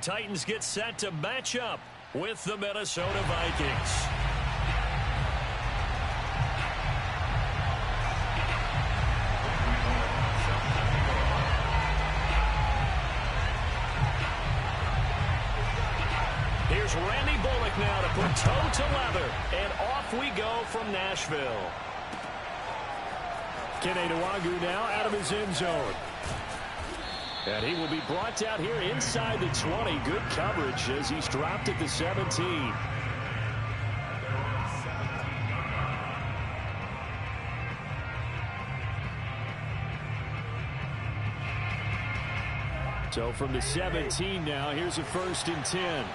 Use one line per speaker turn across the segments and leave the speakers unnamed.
Titans get set to match up with the Minnesota Vikings. Here's Randy Bullock now to put toe to leather, and off we go from Nashville. KINJKK now out of his end zone. And he will be brought out here inside the 20. Good coverage as he's dropped at the 17. So from the 17 now, here's a 1st and 10.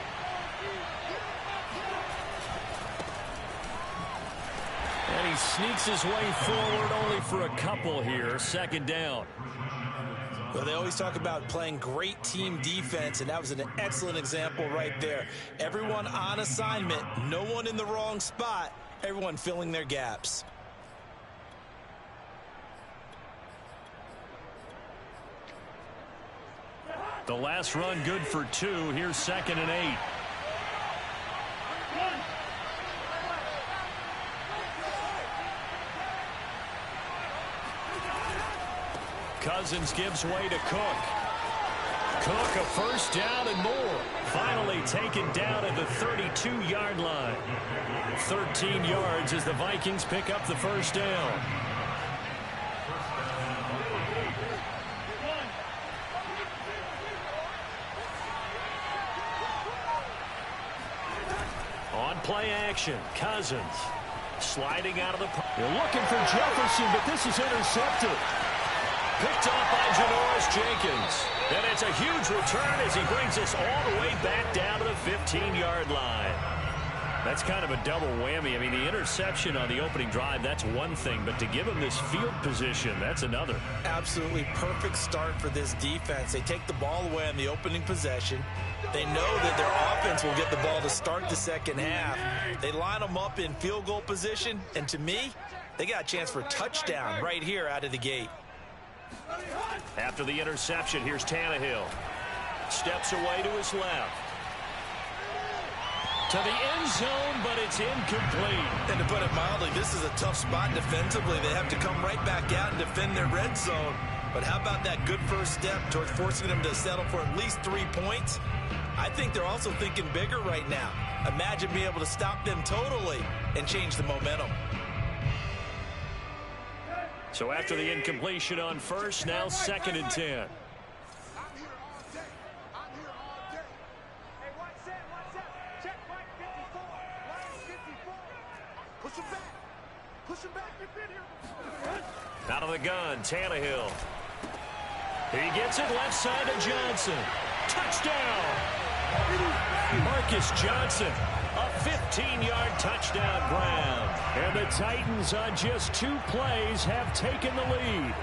And he sneaks his way forward only for a couple here. 2nd down.
Well, they always talk about playing great team defense, and that was an excellent example right there. Everyone on assignment, no one in the wrong spot, everyone filling their gaps.
The last run good for 2. Here's 2nd and 8. Cousins gives way to Cook. Cook a 1st down and more. Finally taken down at the 32-yard line. 13 yards as the Vikings pick up the 1st down. On play action, Cousins sliding out of the pocket. They're looking for Jefferson, but this is intercepted. Picked up by Janoris Jenkins. And it's a huge return as he brings us all the way back down to the 15-yard line. That's kind of a double whammy. I mean, the interception on the opening drive, that's one thing. But to give him this field position, that's another.
Absolutely perfect start for this defense. They take the ball away on the opening possession. They know that their offense will get the ball to start the 2nd half. They line them up in field goal position. And to me, they got a chance for a touchdown right here out of the gate.
After the interception, here's Tannehill. Steps away to his left. To the end zone, but it's incomplete.
And to put it mildly, this is a tough spot defensively. They have to come right back out and defend their red zone. But how about that good first step towards forcing them to settle for at least 3 points? I think they're also thinking bigger right now. Imagine being able to stop them totally and change the momentum.
So after the incompletion on 1st, now 2nd and 10. Out of the gun, Tannehill. He gets it left side to Johnson. Touchdown! Marcus Johnson, a 15-yard touchdown ground. And the Titans on just 2 plays have taken the lead.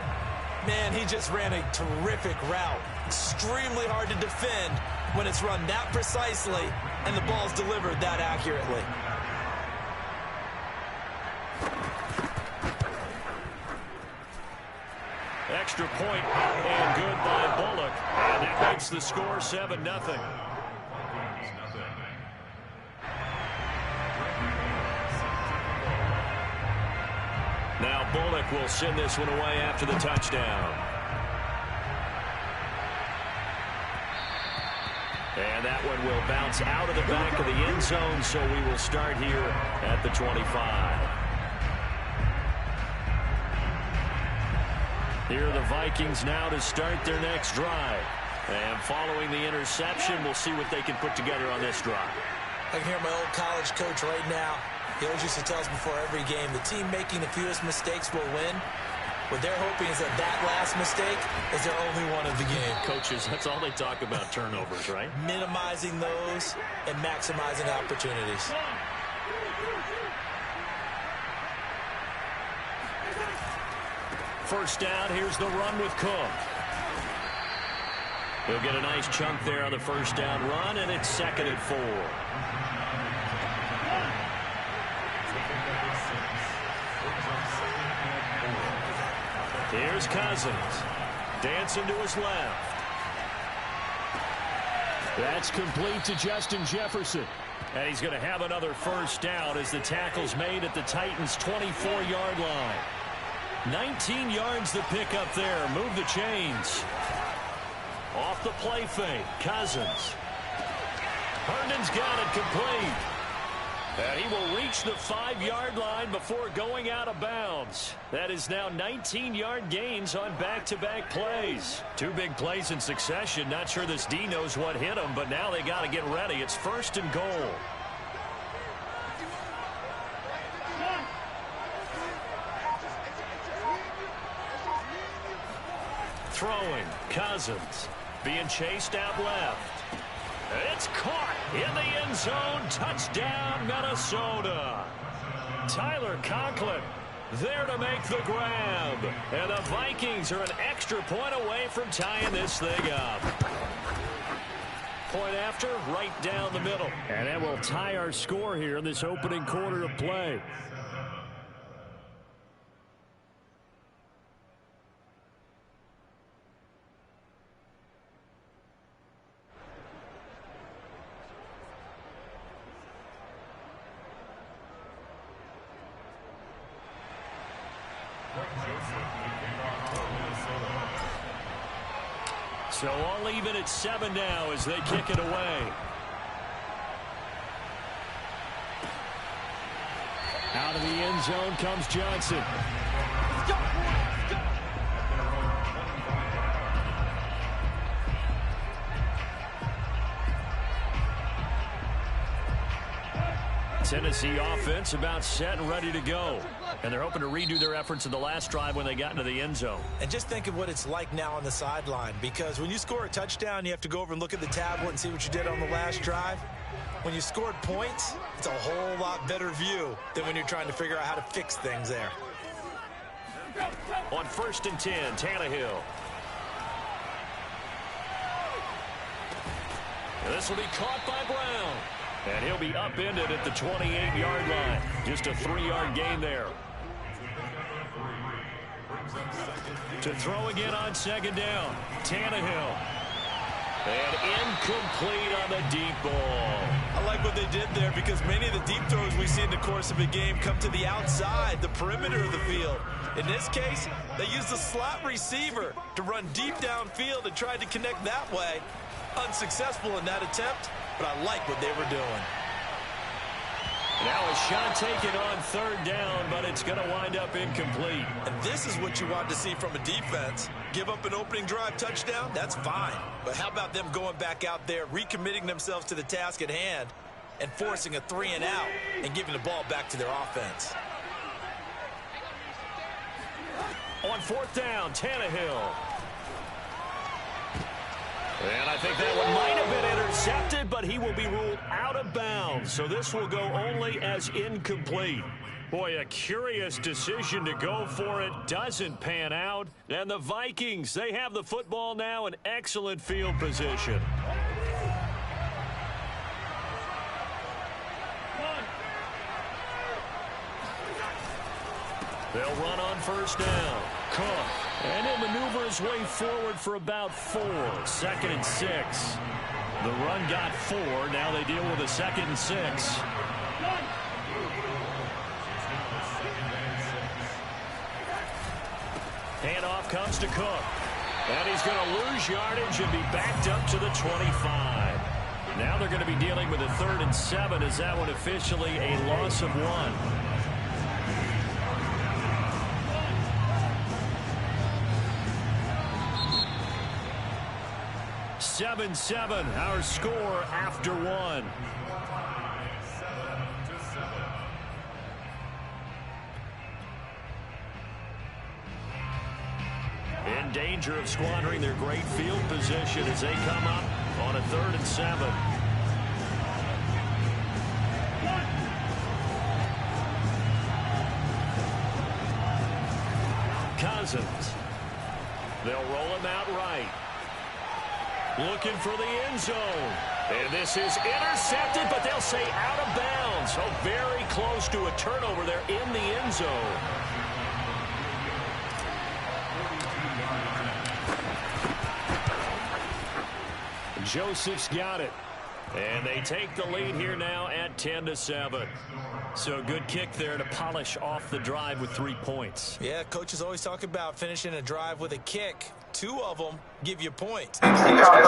Man, he just ran a terrific route. Extremely hard to defend when it's run that precisely and the ball's delivered that accurately.
Extra point and good by Bullock. And that makes the score 7-0. Now Bullock will send this one away after the touchdown. And that one will bounce out of the back of the end zone, so we will start here at the 25. Here are the Vikings now to start their next drive. And following the interception, we'll see what they can put together on this drive.
I can hear my old college coach right now. He always used to tell us before every game, the team making the fewest mistakes will win. What they're hoping is that that last mistake is their only one of the game.
Coaches, that's all they talk about, turnovers, right?
Minimizing those and maximizing opportunities.
First down, here's the run with Cook. He'll get a nice chunk there on the first down run, and it's 2nd and 4. Here's Cousins. Dancing to his left. That's complete to Justin Jefferson. And he's going to have another first down as the tackle's made at the Titans' 24-yard line. 19 yards the pick up there. Move the chains. Off the play fake. Cousins. Herndon's got it complete. And he will reach the 5-yard line before going out of bounds. That is now 19-yard gains on back-to-back plays. 2 big plays in succession. Not sure this D knows what hit him, but now they got to get ready. It's 1st and goal. Throwing. Cousins. Being chased out left. It's caught in the end zone. Touchdown, Minnesota. Tyler Conklin there to make the grab. And the Vikings are an extra point away from tying this thing up. Point after, right down the middle. And that will tie our score here in this opening quarter of play. So all even at 7 now as they kick it away. Out of the end zone comes Johnson. Tennessee offense about set and ready to go. And they're hoping to redo their efforts in the last drive when they got into the end zone.
And just think of what it's like now on the sideline, because when you score a touchdown, you have to go over and look at the tablet and see what you did on the last drive. When you scored points, it's a whole lot better view than when you're trying to figure out how to fix things there.
On 1st and 10, Tannehill. This will be caught by Brown. And he'll be upended at the 28-yard line. Just a 3-yard gain there. To throw again on 2nd down. Tannehill. And incomplete on the deep ball.
I like what they did there because many of the deep throws we see in the course of a game come to the outside, the perimeter of the field. In this case, they used the slot receiver to run deep downfield and tried to connect that way. Unsuccessful in that attempt, but I like what they were doing.
Now a shot taken on 3rd down, but it's going to wind up incomplete.
And this is what you want to see from a defense. Give up an opening drive touchdown, that's fine. But how about them going back out there, recommitting themselves to the task at hand, and forcing a 3-and-out and giving the ball back to their offense.
On 4th down, Tannehill. And I think that one might have been intercepted, but he will be ruled out of bounds. So this will go only as incomplete. Boy, a curious decision to go for it. Doesn't pan out. And the Vikings, they have the football now in excellent field position. They'll run on 1st down. Cook. And he'll maneuver his way forward for about 4. 2nd and 6. The run got 4. Now they deal with a 2nd and 6. Handoff comes to Cook. And he's going to lose yardage and be backed up to the 25. Now they're going to be dealing with a 3rd and 7. Is that one officially a loss of 1? 7-7, our score after 1. In danger of squandering their great field position as they come up on a 3rd and 7. Cousins. They'll roll him out right. Looking for the end zone. And this is intercepted, but they'll say out of bounds. So very close to a turnover there in the end zone. Joseph's got it. And they take the lead here now at 10-7. So good kick there to polish off the drive with 3 points.
Yeah, coaches always talk about finishing a drive with a kick. 2 of them give you points.
In this case,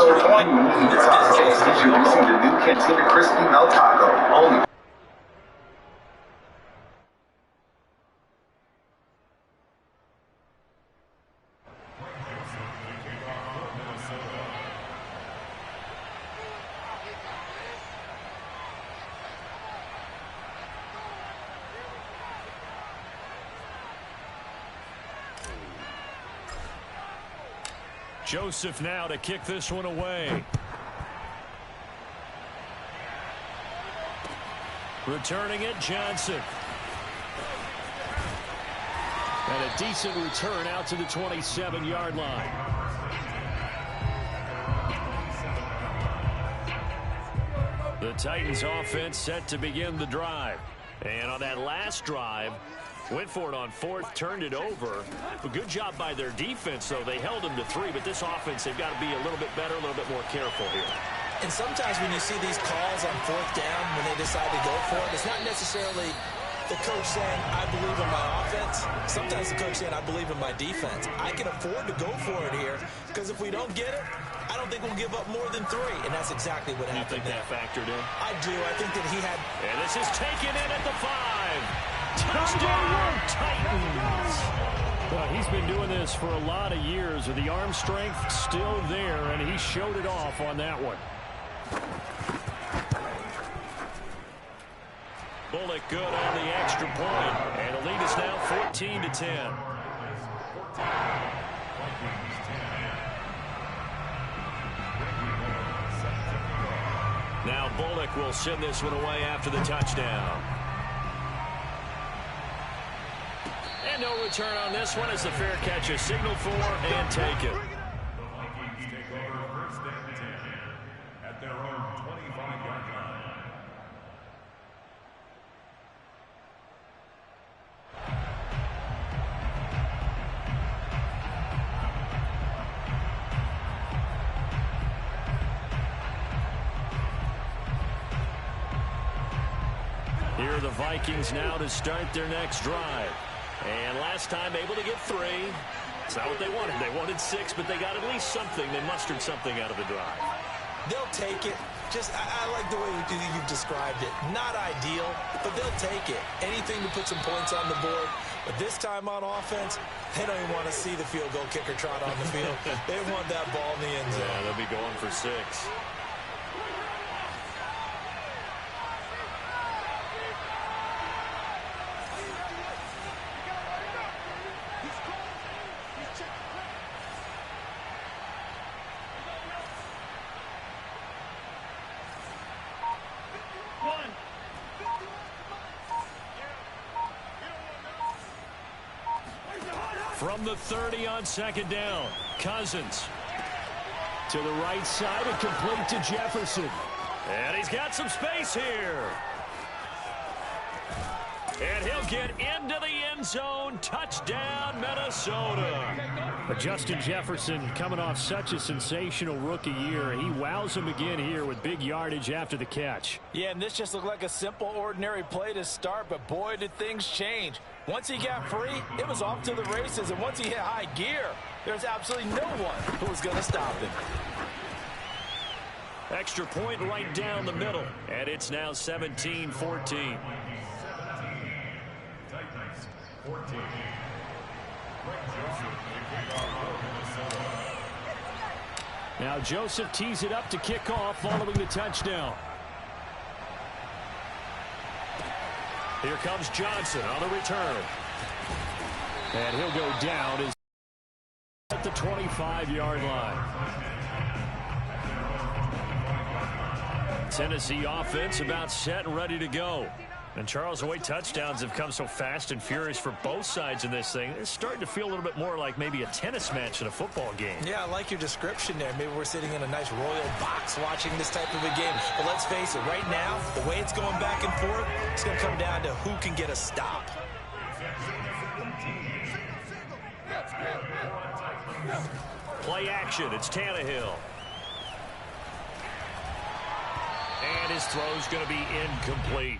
introducing the new Cantina Crispy Melt Taco. Only.
Joseph now to kick this one away. Returning it, Johnson. And a decent return out to the 27-yard line. The Titans offense set to begin the drive. And on that last drive, went for it on 4th, turned it over. A good job by their defense, though. They held them to 3, but this offense, they've got to be a little bit better, a little bit more careful here.
And sometimes when you see these calls on 4th down, when they decide to go for it, it's not necessarily the coach saying, I believe in my offense. Sometimes the coach saying, I believe in my defense. I can afford to go for it here, because if we don't get it, I don't think we'll give up more than 3, and that's exactly what happened.
You think that factored in?
I do. I think that he had...
And this is taken in at the 5. Touchdown, Titans. Well, he's been doing this for a lot of years with the arm strength still there, and he showed it off on that one. Bullock good on the extra point, and the lead is now 14-10. Now Bullock will send this one away after the touchdown. And no return on this one as the fair catch is signaled for and taken.
At their own 25-yard line.
Here are the Vikings now to start their next drive. And last time able to get 3. It's not what they wanted. They wanted 6, but they got at least something. They mustered something out of the drive.
They'll take it. Just, I like the way you've described it. Not ideal, but they'll take it. Anything to put some points on the board. But this time on offense, they don't even want to see the field goal kicker trot on the field. They want that ball in the end zone.
Yeah, they'll be going for 6. From the 30 on 2nd down, Cousins to the right side and complete to Jefferson. And he's got some space here. And he'll get into the end zone. Touchdown, Minnesota. But Justin Jefferson coming off such a sensational rookie year. He wows him again here with big yardage after the catch.
Yeah, and this just looked like a simple, ordinary play to start, but boy, did things change. Once he got free, it was off to the races, and once he hit high gear, there's absolutely no one who was going to stop him.
Extra point right down the middle, and it's now 17-14. Now Joseph tees it up to kick off following the touchdown. Here comes Johnson on the return. And he'll go down at the 25-yard line. Tennessee offense about set and ready to go. And Charles, the way touchdowns have come so fast and furious for both sides in this thing, it's starting to feel a little bit more like maybe a tennis match in a football game.
Yeah, I like your description there. Maybe we're sitting in a nice royal box watching this type of a game. But let's face it, right now, the way it's going back and forth, it's going to come down to who can get a stop.
Play action, it's Tannehill. And his throw's going to be incomplete.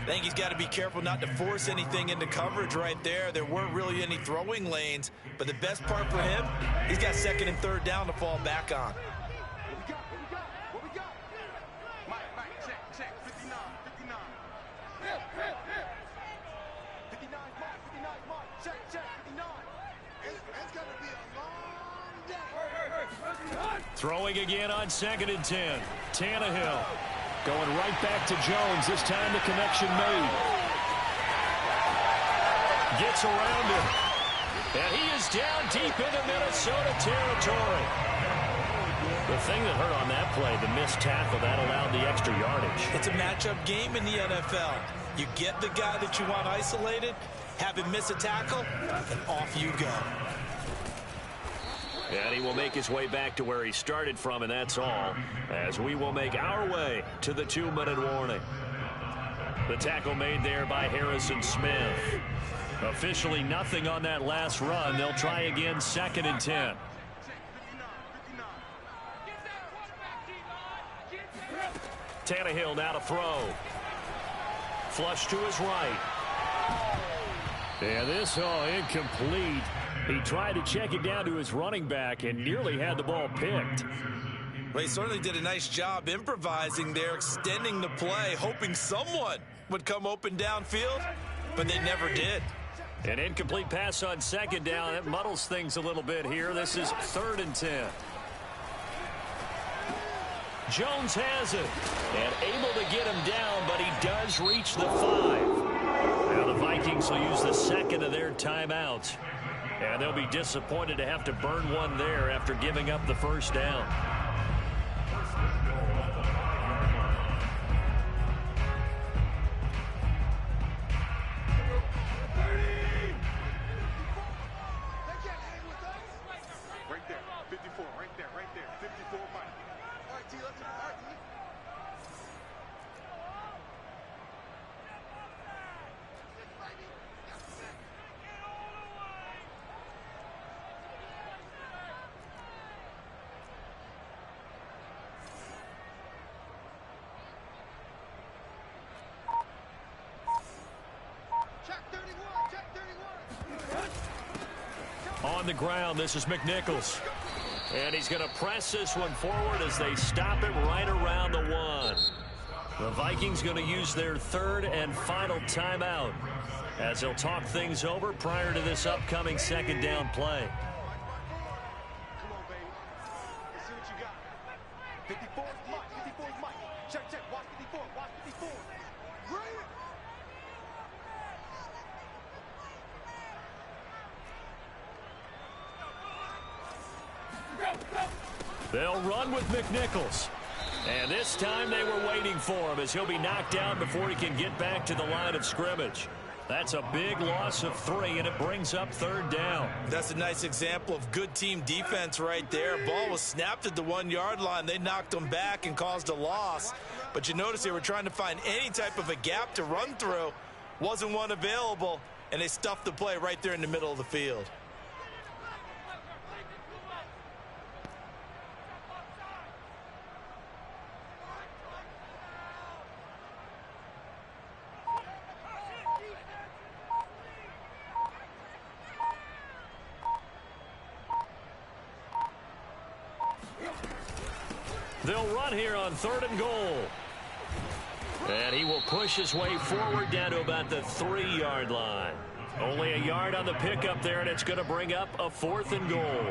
I think he's got to be careful not to force anything into coverage right there. There weren't really any throwing lanes, but the best part for him, he's got second and third down to fall back on.
What we got? Mike, check. 59. 59, Mike. Check, 59. It's going to be a long day.
Throwing again on 2nd and 10. Tannehill going right back to Jones. This time the connection made. Gets around him. And he is down deep into Minnesota territory. The thing that hurt on that play, the missed tackle, that allowed the extra yardage.
It's a matchup game in the NFL. You get the guy that you want isolated, have him miss a tackle, and off you go.
And he will make his way back to where he started from, and that's all, as we will make our way to the 2-minute warning. The tackle made there by Harrison Smith. Officially nothing on that last run. They'll try again, 2nd and 10. Tannehill now to throw. Flush to his right. And this, incomplete. He tried to check it down to his running back and nearly had the ball picked.
Well, he certainly did a nice job improvising there, extending the play, hoping someone would come open downfield, but they never did.
An incomplete pass on 2nd down. That muddles things a little bit here. This is 3rd and 10. Jones has it and able to get him down, but he does reach the 5. Now the Vikings will use the second of their timeouts. And they'll be disappointed to have to burn one there after giving up the first down.
Right there, 54, right there, 54, Mike. All right, T, let's go. All right, T.
On the ground, this is McNichols. And he's going to press this one forward as they stop it right around the 1. The Vikings going to use their 3rd and final timeout as they'll talk things over prior to this upcoming 2nd down play.
Come on, baby. Let's see what you got. 54 is Mike. 54 is Mike. Check. Watch 54. Watch 54. Bring it.
They'll run with McNichols. And this time they were waiting for him as he'll be knocked down before he can get back to the line of scrimmage. That's a big loss of 3, and it brings up 3rd down.
That's a nice example of good team defense right there. Ball was snapped at the 1-yard line. They knocked him back and caused a loss. But you notice they were trying to find any type of a gap to run through. Wasn't one available, and they stuffed the play right there in the middle of the field.
They'll run here on 3rd and goal. And he will push his way forward down to about the 3-yard line. Only a yard on the pickup there, and it's going to bring up a 4th and goal.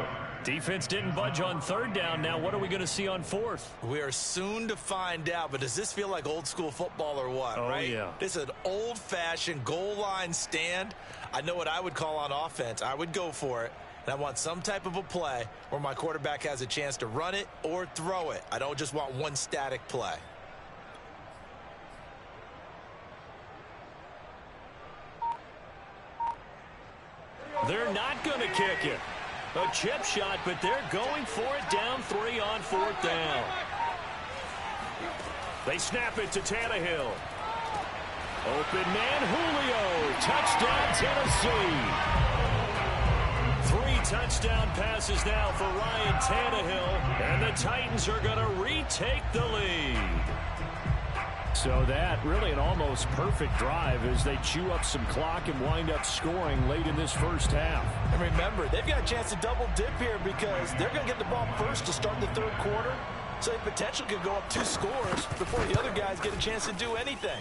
Defense didn't budge on 3rd down. Now what are we going to see on 4th?
We are soon to find out, but does this feel like old school football or what, right?
Yeah.
This is an old-fashioned goal line stand. I know what I would call on offense. I would go for it. And I want some type of a play where my quarterback has a chance to run it or throw it. I don't just want one static play.
They're not going to kick it. A chip shot, but they're going for it down 3 on 4th down. They snap it to Tannehill. Open man, Julio. Touchdown, Tennessee. 3 touchdown passes now for Ryan Tannehill, and the Titans are going to retake the lead. So that really an almost perfect drive as they chew up some clock and wind up scoring late in this first half.
And remember, they've got a chance to double dip here because they're going to get the ball first to start the third quarter. So they potentially could go up 2 scores before the other guys get a chance to do anything.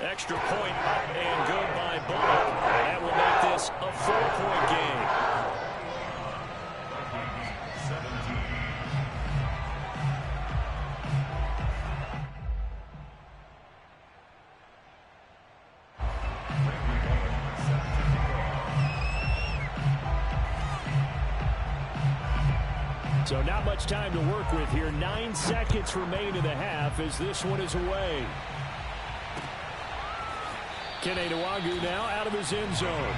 Extra point up and good by Bullock. And that will make this a 4-point game. So not much time to work with here. 9 seconds remain in the half as this one is away. KINJKK now out of his end zone.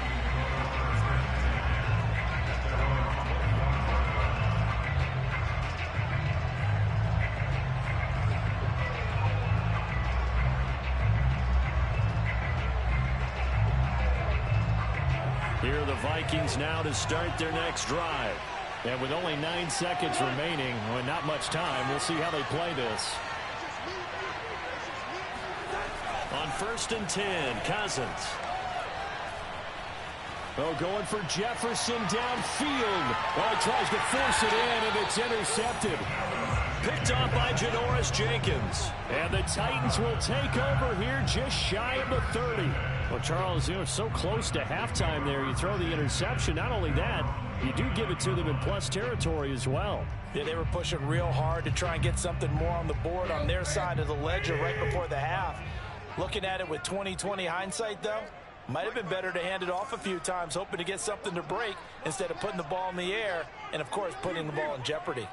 Here are the Vikings now to start their next drive. And with only 9 seconds remaining, well, not much time, we'll see how they play this. On 1st and 10, Cousins. Oh, going for Jefferson downfield. Oh, he tries to force it in, and it's intercepted. Picked off by Janoris Jenkins. And the Titans will take over here just shy of the 30. Well, Charles, so close to halftime there. You throw the interception. Not only that, you do give it to them in plus territory as well.
Yeah, they were pushing real hard to try and get something more on the board on their side of the ledger right before the half. Looking at it with 20/20 hindsight, though, might have been better to hand it off a few times, hoping to get something to break instead of putting the ball in the air and, of course, putting the ball in jeopardy.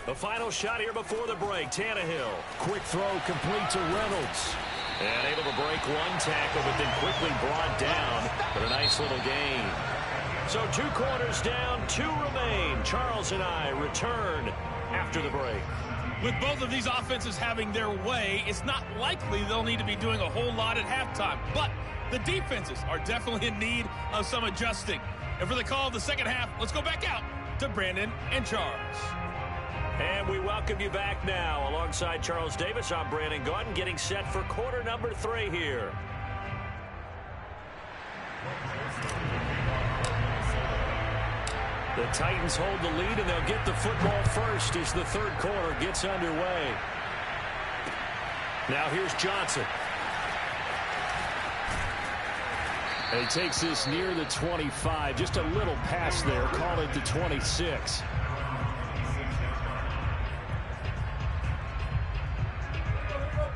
The final shot here before the break. Tannehill. Quick throw complete to Reynolds. And able to break one tackle, but then quickly brought down for a nice little gain. So 2 quarters down, 2 remain. Charles and I return after the break.
With both of these offenses having their way, it's not likely they'll need to be doing a whole lot at halftime. But the defenses are definitely in need of some adjusting. And for the call of the second half, let's go back out to Brandon and Charles.
And we welcome you back now. Alongside Charles Davis, I'm Brandon Gaudin, getting set for quarter number 3 here. The Titans hold the lead, and they'll get the football first as the third quarter gets underway. Now here's Johnson. And he takes this near the 25. Just a little pass there. Call it the 26.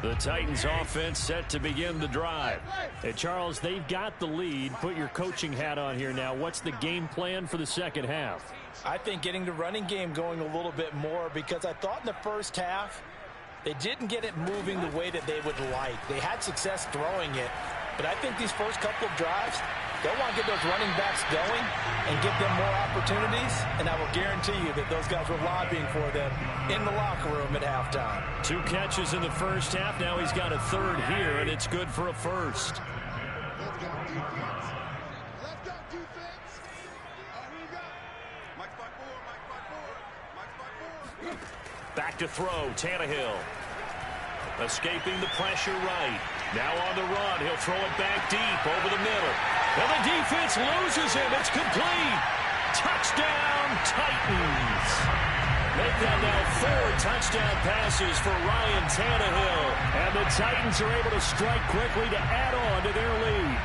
The Titans offense set to begin the drive. Hey, Charles, they've got the lead. Put your coaching hat on here now. What's the game plan for the second half?
I think getting the running game going a little bit more, because I thought in the first half they didn't get it moving the way that they would like. They had success throwing it, but I think these first couple of drives, they'll want to get those running backs going and give them more opportunities, and I will guarantee you that those guys were lobbying for them in the locker room at halftime.
2 catches in the first half. Now he's got a third here, and it's good for a first.
Let's go defense. Let's go defense. Here you go. Mike 5-4, Mike 5-4, Mike 5-4.
Back to throw, Tannehill. Escaping the pressure right. Now on the run, he'll throw it back deep over the middle. And the defense loses him. It's complete. Touchdown, Titans. Make that now 4 touchdown passes for Ryan Tannehill. And the Titans are able to strike quickly to add on to their lead.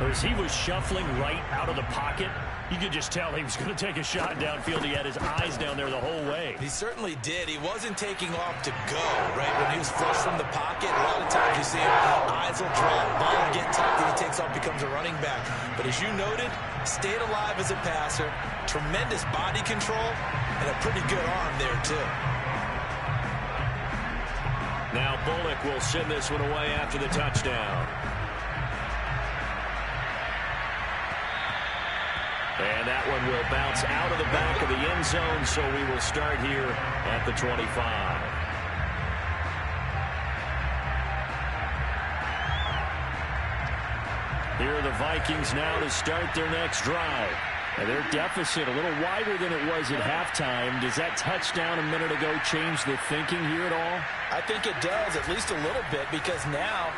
As he was shuffling right out of the pocket, you could just tell he was going to take a shot downfield. He had his eyes down there the whole way.
He certainly did. He wasn't taking off to go, right? When he was flush from the pocket, a lot of times you see him, eyes will drop, ball will get tucked, and he takes off, becomes a running back. But as you noted, stayed alive as a passer, tremendous body control, and a pretty good arm there, too.
Now Bullock will send this one away after the touchdown. And that one will bounce out of the back of the end zone, so we will start here at the 25. Here are the Vikings now to start their next drive. And their deficit a little wider than it was at halftime. Does that touchdown a minute ago change the thinking here at all?
I think it does, at least a little bit, because now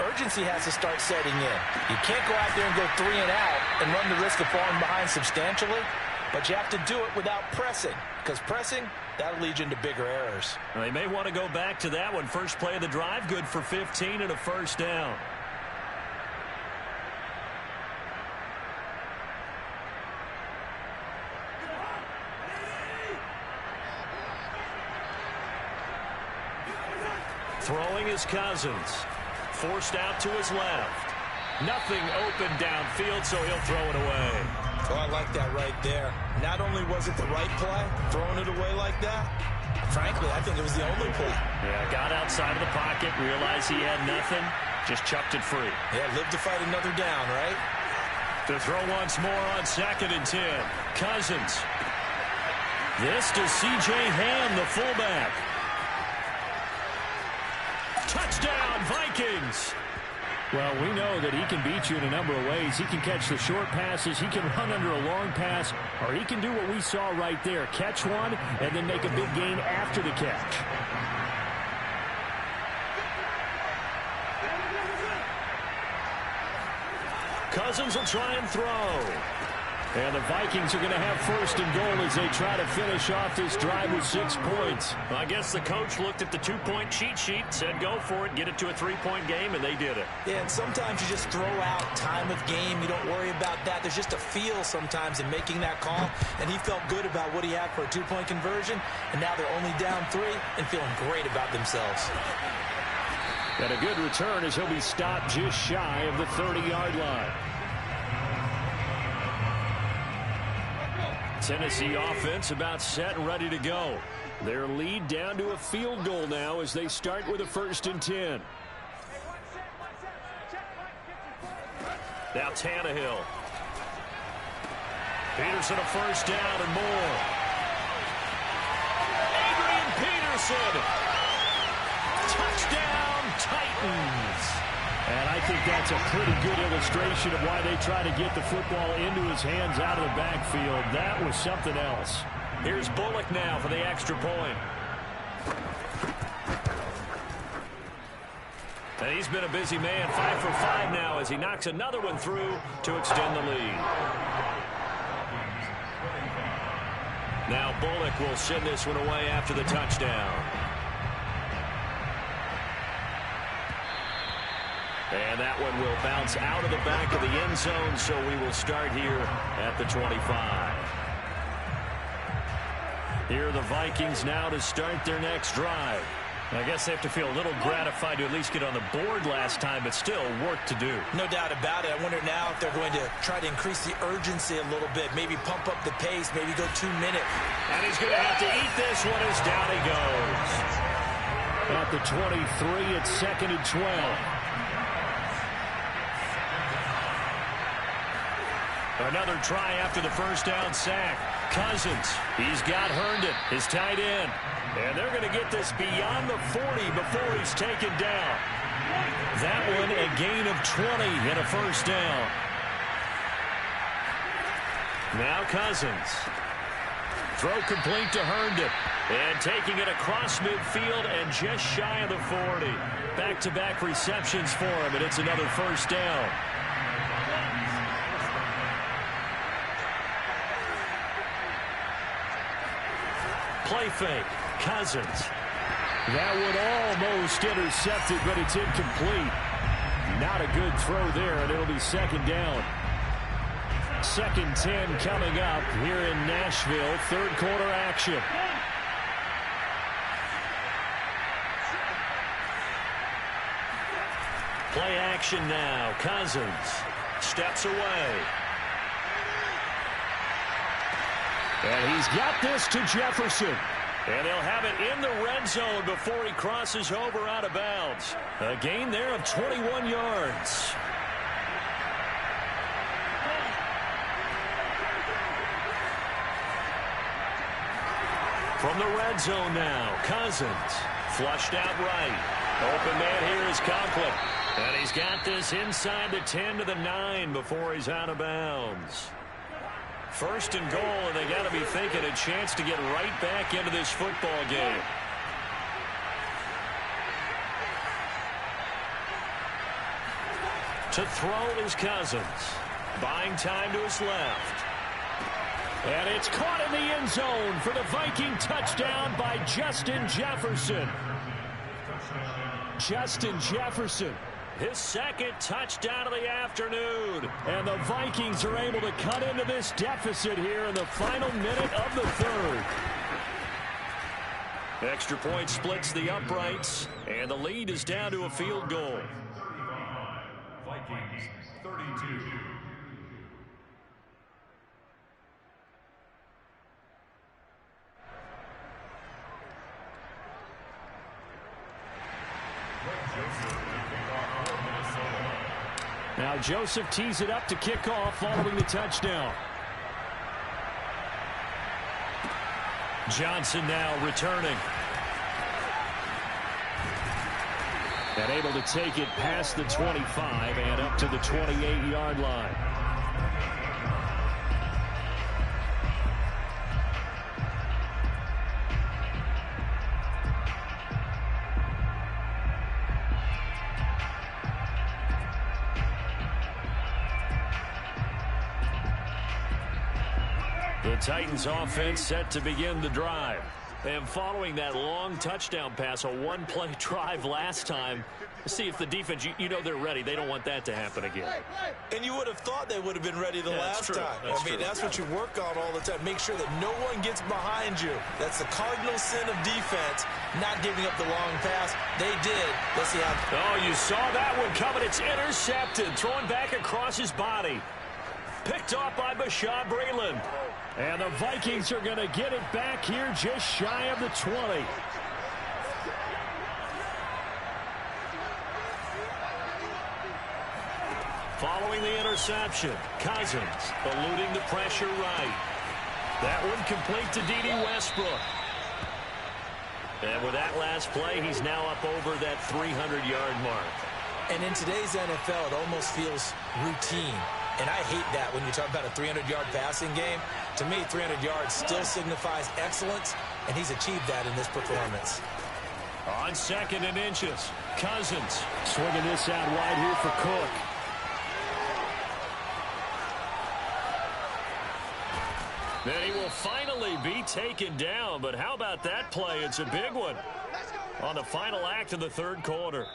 urgency has to start setting in. You can't go out there and go 3 and out and run the risk of falling behind substantially, but you have to do it without pressing, because pressing, that'll lead you into bigger errors.
Well, they may want to go back to that one. First play of the drive, good for 15 and a first down. Throwing is Cousins. Forced out to his left. Nothing open downfield, so he'll throw it away.
Oh, I like that right there. Not only was it the right play, throwing it away like that, frankly, I think it was the only play.
Yeah, got outside of the pocket, realized he had nothing, just chucked it free.
Yeah, live to fight another down, right?
To throw once more on 2nd and 10. Cousins. This to C.J. Ham, the fullback. Touchdown, Vikings! Well, we know that he can beat you in a number of ways. He can catch the short passes, he can run under a long pass, or he can do what we saw right there, catch one and then make a big gain after the catch. Cousins will try and throw. And the Vikings are going to have 1st and goal as they try to finish off this drive with 6 points. Well, I guess the coach looked at the 2-point cheat sheet, said go for it, get it to a 3-point game, and they did it.
Yeah, and sometimes you just throw out time of game. You don't worry about that. There's just a feel sometimes in making that call, and he felt good about what he had for a 2-point conversion, and now they're only down 3 and feeling great about themselves.
And a good return as he'll be stopped just shy of the 30-yard line. Tennessee offense about set and ready to go. Their lead down to a field goal now as they start with a 1st and 10. Now Tannehill. Peterson a 1st down and more. Adrian Peterson. Touchdown Titans. And I think that's a pretty good illustration of why they try to get the football into his hands out of the backfield. That was something else. Here's Bullock now for the extra point. And he's been a busy man, 5 for 5 now as he knocks another one through to extend the lead. Now Bullock will send this one away after the touchdown. And that one will bounce out of the back of the end zone, so we will start here at the 25. Here are the Vikings now to start their next drive. I guess they have to feel a little gratified to at least get on the board last time, but still work to do.
No doubt about it. I wonder now if they're going to try to increase the urgency a little bit, maybe pump up the pace, maybe go 2 minutes.
And he's going to have to eat this one as down he goes. At the 23, it's 2nd and 12. Another try after the 1st down sack. Cousins, he's got Herndon, his tight end. And they're going to get this beyond the 40 before he's taken down. That one a gain of 20 and a 1st down. Now Cousins. Throw complete to Herndon. And taking it across midfield and just shy of the 40. Back-to-back receptions for him, and it's another 1st down. Play fake. Cousins. That one almost intercepted, but it's incomplete. Not a good throw there, and it'll be 2nd down. 2nd 10 coming up here in Nashville. 3rd quarter action. Play action now. Cousins steps away. And he's got this to Jefferson. And they'll have it in the red zone before he crosses over out of bounds. A gain there of 21 yards. From the red zone now, Cousins flushed out right. Open man here is Conklin. And he's got this inside the 10 to the 9 before he's out of bounds. First and goal, and they got to be thinking a chance to get right back into this football game. To throw is Cousins. Buying time to his left. And it's caught in the end zone for the Viking touchdown by Justin Jefferson. Justin Jefferson, his second touchdown of the afternoon. And the Vikings are able to cut into this deficit here in the final minute of the third. Extra point splits the uprights, and the lead is down to a field goal.
Vikings 32.
Now Joseph tees it up to kick off following the touchdown. Johnson now returning. And able to take it past the 25 and up to the 28-yard line. The Titans offense set to begin the drive. And following that long touchdown pass, a one-play drive last time, see if the defense, you know they're ready. They don't want that to happen again.
And you would have thought they would have been ready the last time. That's what you work on all the time. Make sure that no one gets behind you. That's the cardinal sin of defense, not giving up the long pass. They did. Let's see how.
Oh, you saw that one coming. It's intercepted. Thrown back across his body. Picked off by Bashaud Breeland. And the Vikings are going to get it back here just shy of the 20. Following the interception, Cousins eluding the pressure right. That one complete to D.D. Westbrook. And with that last play, he's now up over that 300-yard mark.
And in today's NFL, it almost feels routine. And I hate that when you talk about a 300-yard passing game. To me, 300 yards still signifies excellence, and he's achieved that in this performance.
On second and inches, Cousins swinging this out wide here for Cook. Then he will finally be taken down, but how about that play? It's a big one on the final act of the third quarter.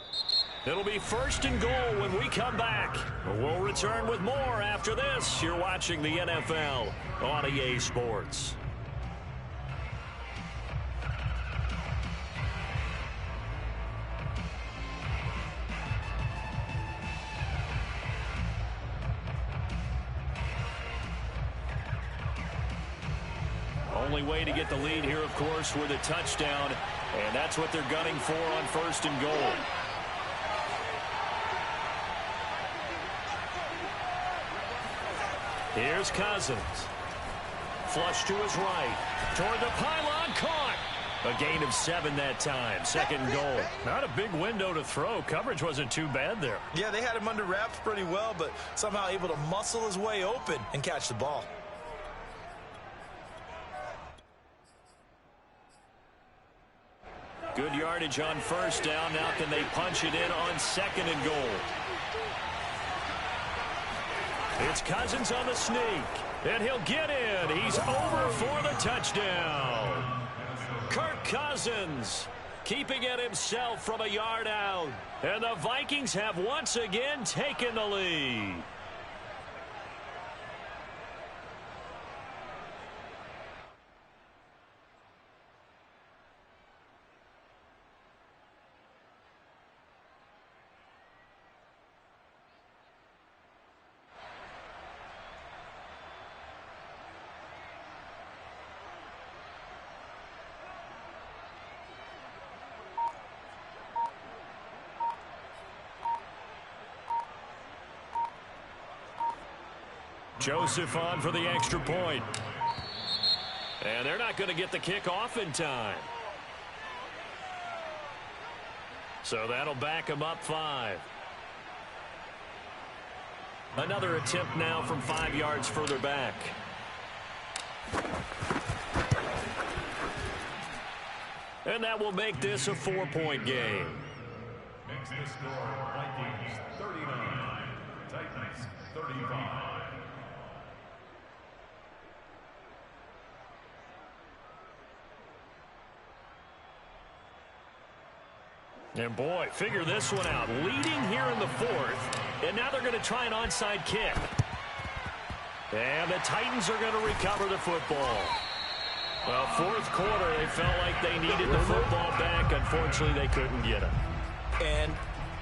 It'll be first and goal when we come back. We'll return with more after this. You're watching the NFL on EA Sports. Only way to get the lead here, of course, with a touchdown, and that's what they're gunning for on first and goal. Here's Cousins. Flush to his right. Toward the pylon, caught. A gain of 7 that time. Second goal. Not a big window to throw. Coverage wasn't too bad there.
Yeah, they had him under wraps pretty well, but somehow able to muscle his way open and catch the ball.
Good yardage on first down. Now can they punch it in on second and goal? It's Cousins on the sneak, and he'll get in. He's over for the touchdown. Kirk Cousins keeping it himself from a yard out. And the Vikings have once again taken the lead. Joseph on for the extra point. And they're not going to get the kick off in time. So that'll back them up 5. Another attempt now from 5 yards further back. And that will make this a 4-point game.
Makes the score Vikings 39, Titans 35.
And boy, figure this one out. Leading here in the fourth, and now they're going to try an onside kick. And the Titans are going to recover the football. Well, fourth quarter, they felt like they needed the football back. Unfortunately, they couldn't get it.
And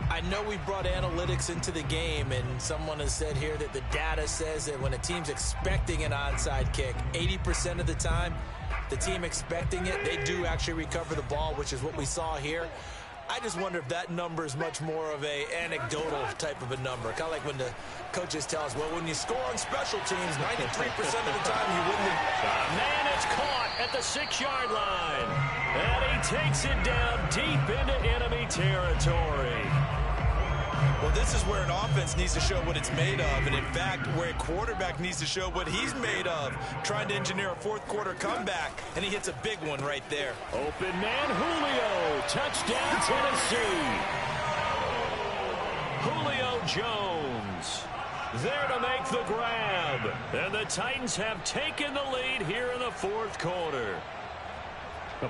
I know we brought analytics into the game, and someone has said here that the data says that when a team's expecting an onside kick, 80% of the time, the team expecting it, they do actually recover the ball, which is what we saw here. I just wonder if that number is much more of a anecdotal type of a number. Kind of like when the coaches tell us, well, when you score on special teams, 93% of the time you win the...
Man, it's caught at the 6-yard line. And he takes it down deep into enemy territory.
Well, this is where an offense needs to show what it's made of. And in fact, where a quarterback needs to show what he's made of. Trying to engineer a fourth quarter comeback. And he hits a big one right there.
Open man, Julio. Touchdown, Tennessee. Julio Jones there to make the grab. And the Titans have taken the lead here in the fourth quarter.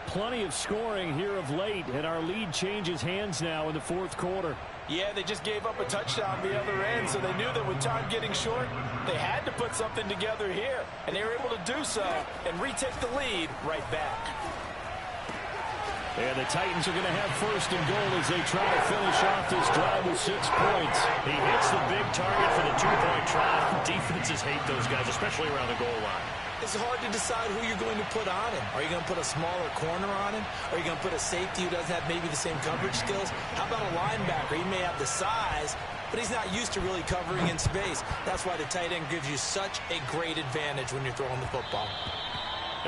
Plenty of scoring here of late, and our lead changes hands now in the fourth quarter.
Yeah, they just gave up a touchdown the other end, so they knew that with time getting short, they had to put something together here, and they were able to do so and retake the lead right back.
And the Titans are going to have first and goal as they try to finish off this drive with 6 points. He hits the big target for the 2-point try. Defenses hate those guys, especially around the goal line.
It's hard to decide who you're going to put on him. Are you going to put a smaller corner on him? Are you going to put a safety who doesn't have maybe the same coverage skills? How about a linebacker? He may have the size, but he's not used to really covering in space. That's why the tight end gives you such a great advantage when you're throwing the football.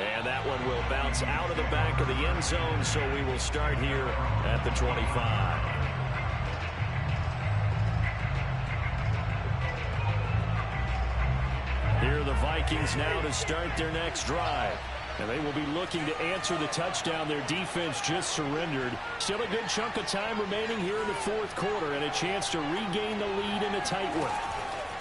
And that one will bounce out of the back of the end zone, so we will start here at the 25. Here are the Vikings now to start their next drive. And they will be looking to answer the touchdown their defense just surrendered. Still a good chunk of time remaining here in the fourth quarter and a chance to regain the lead in a tight one.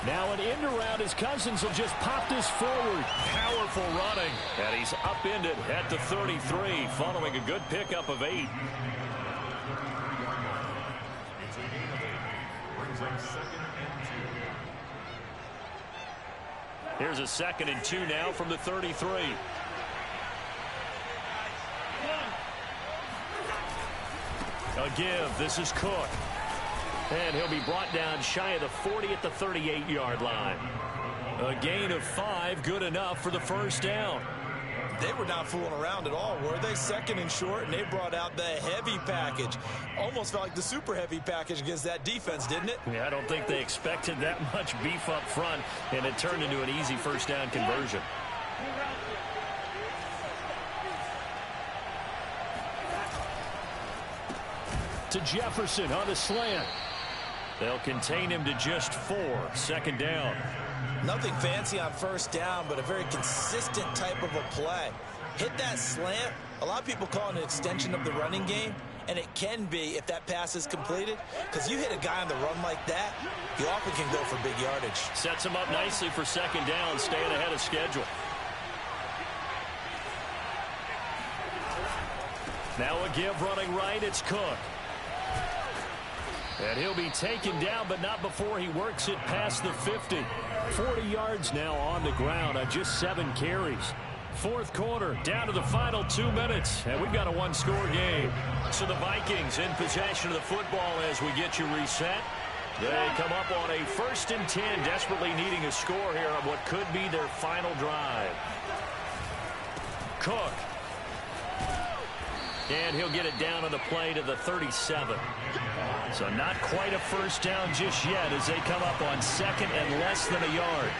Now an end around as Cousins will just pop this forward. Powerful running. And he's upended at the 33 following a good pickup of 8. Here's a 2nd and 2 now from the 33. A give. This is Cook. And he'll be brought down shy of the 40 at the 38-yard line. A gain of 5, good enough for the first down.
They were not fooling around at all, were they? 2nd and short, and they brought out the heavy package. Almost felt like the super heavy package against that defense, didn't it?
Yeah, I don't think they expected that much beef up front, and it turned into an easy first down conversion. To Jefferson on the slant. They'll contain him to just 4. 2nd down.
Nothing fancy on first down, but a very consistent type of a play. Hit that slant. A lot of people call it an extension of the running game, and it can be if that pass is completed, because you hit a guy on the run like that, you often can go for big yardage.
Sets him up nicely for 2nd down, staying ahead of schedule. Now a give running right, it's Cook. And he'll be taken down, but not before he works it past the 50. 40 yards now on the ground on just 7 carries. Fourth quarter, down to the final 2 minutes, and we've got a 1-score game. So the Vikings in possession of the football as we get you reset. They come up on a 1st and 10, desperately needing a score here on what could be their final drive. Cook. And he'll get it down on the play to the 37. So not quite a first down just yet as they come up on 2nd and less than a yard.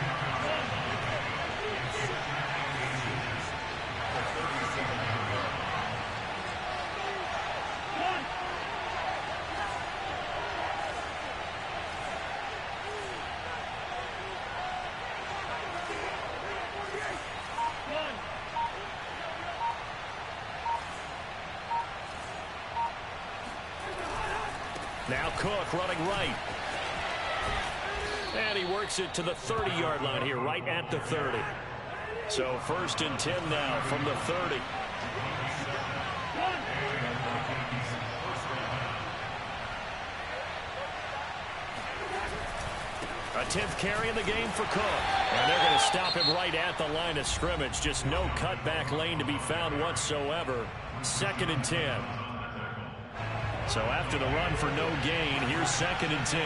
Now Cook running right. And he works it to the 30-yard line here, right at the 30. So 1st and 10 now from the 30. A 10th carry in the game for Cook. And they're going to stop him right at the line of scrimmage. Just no cutback lane to be found whatsoever. 2nd and 10. So after the run for no gain, here's 2nd and 10.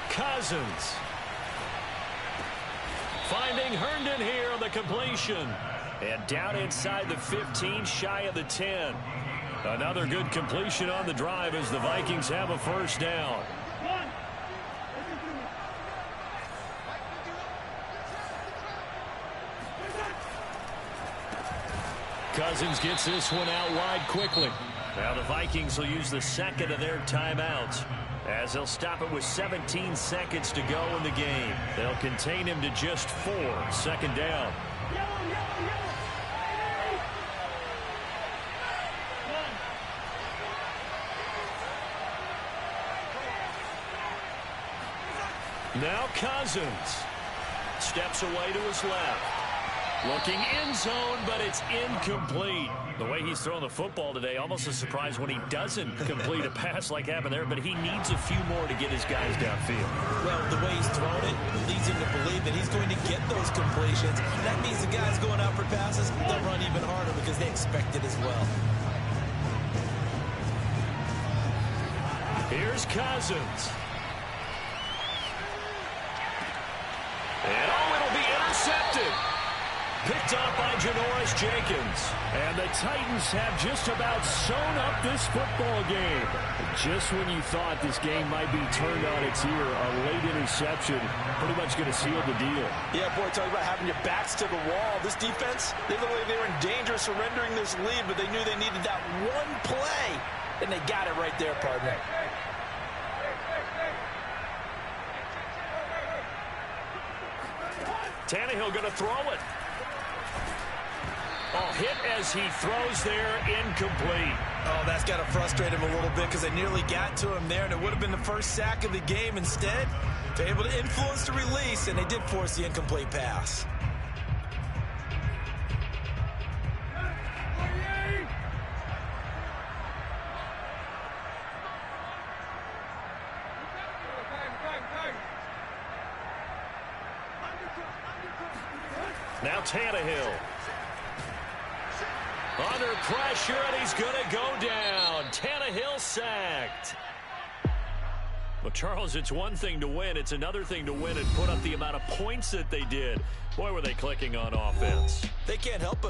Cousins. Finding Herndon here on the completion. And down inside the 15, shy of the 10. Another good completion on the drive as the Vikings have a 1st down. Cousins gets this one out wide quickly. Now the Vikings will use the 2nd of their timeouts as they'll stop it with 17 seconds to go in the game. They'll contain him to just 4. 2nd down. Now Cousins steps away to his left. Looking end zone, but it's incomplete. The way he's throwing the football today, almost a surprise when he doesn't complete a pass like happened there, but he needs a few more to get his guys downfield.
Well, the way he's thrown it leads him to believe that he's going to get those completions. That means the guys going out for passes, they'll run even harder because they expect it as well.
Here's Cousins. And it'll be intercepted. Picked up by Janoris Jenkins. And the Titans have just about sewn up this football game. Just when you thought this game might be turned on its ear, a late interception pretty much going to seal the deal.
Yeah, boy, talk about having your backs to the wall. This defense, they look like they were in danger of surrendering this lead, but they knew they needed that one play, and they got it right there, partner.
Tannehill going to throw it. Oh, hit as he throws there, incomplete.
Oh, that's got to frustrate him a little bit because they nearly got to him there, and it would have been the first sack of the game. Instead, they're able to influence the release, and they did force the incomplete pass.
Now Tannehill. Under pressure, and he's going to go down. Tannehill sacked. Well, Charles, it's one thing to win. It's another thing to win and put up the amount of points that they did. Boy, were they clicking on offense.
They can't help but